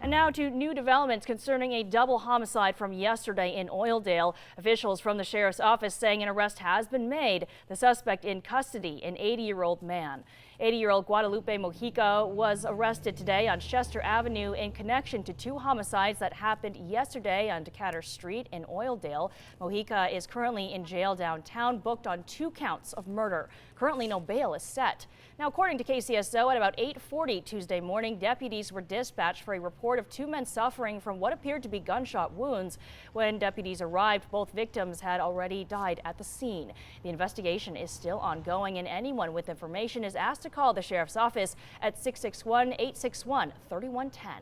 And now to new developments concerning a double homicide from yesterday in Oildale. Officials from the sheriff's office saying an arrest has been made. The suspect in custody, an 80-year-old man. 80-year-old Guadalupe Mojica was arrested today on Chester Avenue in connection to two homicides that happened yesterday on Decatur Street in Oildale. Mojica is currently in jail downtown, booked on 2 counts of murder. Currently, no bail is set. Now, according to KCSO, at about 8:40 Tuesday morning, deputies were dispatched for a report of 2 men suffering from what appeared to be gunshot wounds. When deputies arrived, both victims had already died at the scene. The investigation is still ongoing, and anyone with information is asked to call the sheriff's office at 661-861-3110.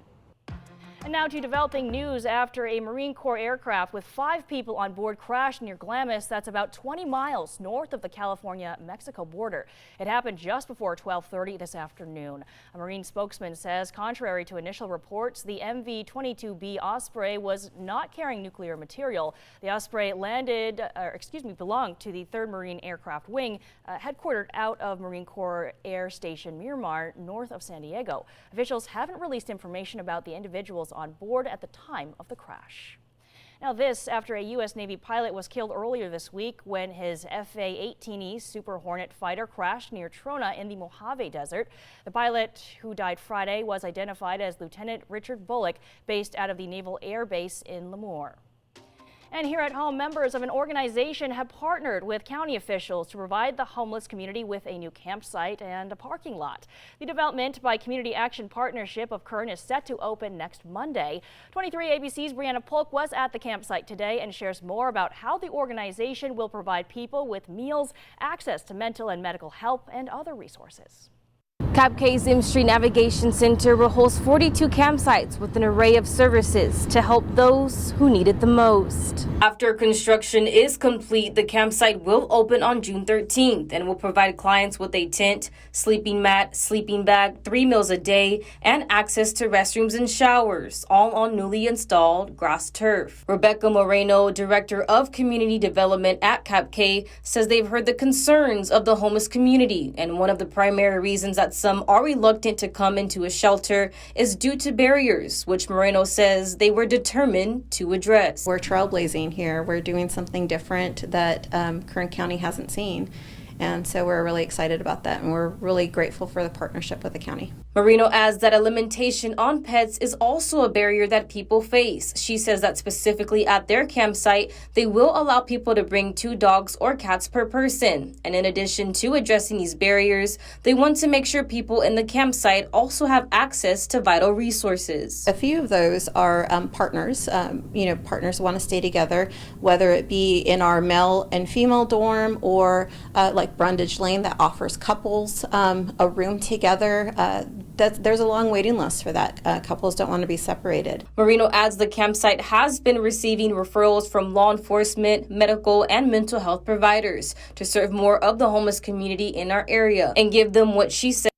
And now to developing news after a Marine Corps aircraft with 5 people on board crashed near Glamis. That's about 20 miles north of the California-Mexico border. It happened just before 12:30 this afternoon. A Marine spokesman says, contrary to initial reports, the MV-22B Osprey was not carrying nuclear material. The Osprey belonged to the 3rd Marine Aircraft Wing, headquartered out of Marine Corps Air Station Miramar, north of San Diego. Officials haven't released information about the individuals on board at the time of the crash. Now this after a U.S. Navy pilot was killed earlier this week when his FA-18E Super Hornet fighter crashed near Trona in the Mojave Desert. The pilot, who died Friday, was identified as Lieutenant Richard Bullock, based out of the Naval Air Base in Lemoore. And here at home, members of an organization have partnered with county officials to provide the homeless community with a new campsite and a parking lot. The development by Community Action Partnership of Kern is set to open next Monday. 23 ABC's Brianna Polk was at the campsite today and shares more about how the organization will provide people with meals, access to mental and medical help, and other resources. Cabcay's M Street Navigation Center will host 42 campsites with an array of services to help those who need it the most. After construction is complete, the campsite will open on June 13th and will provide clients with a tent, sleeping mat, sleeping bag, 3 meals a day, and access to restrooms and showers, all on newly installed grass turf. Rebecca Moreno, Director of Community Development at Cabcay, says they've heard the concerns of the homeless community, and one of the primary reasons that some are reluctant to come into a shelter is due to barriers, which Moreno says they were determined to address. We're trailblazing here. We're doing something different that Kern County hasn't seen. And so we're really excited about that, and we're really grateful for the partnership with the county. Moreno adds that a limitation on pets is also a barrier that people face. She says that specifically at their campsite, they will allow people to bring 2 dogs or cats per person. And in addition to addressing these barriers, they want to make sure people in the campsite also have access to vital resources. A few of those are partners. Partners want to stay together, whether it be in our male and female dorm or like Brundage Lane that offers couples a room together. There's a long waiting list for that. Couples don't want to be separated. Moreno adds the campsite has been receiving referrals from law enforcement, medical, and mental health providers to serve more of the homeless community in our area and give them what she said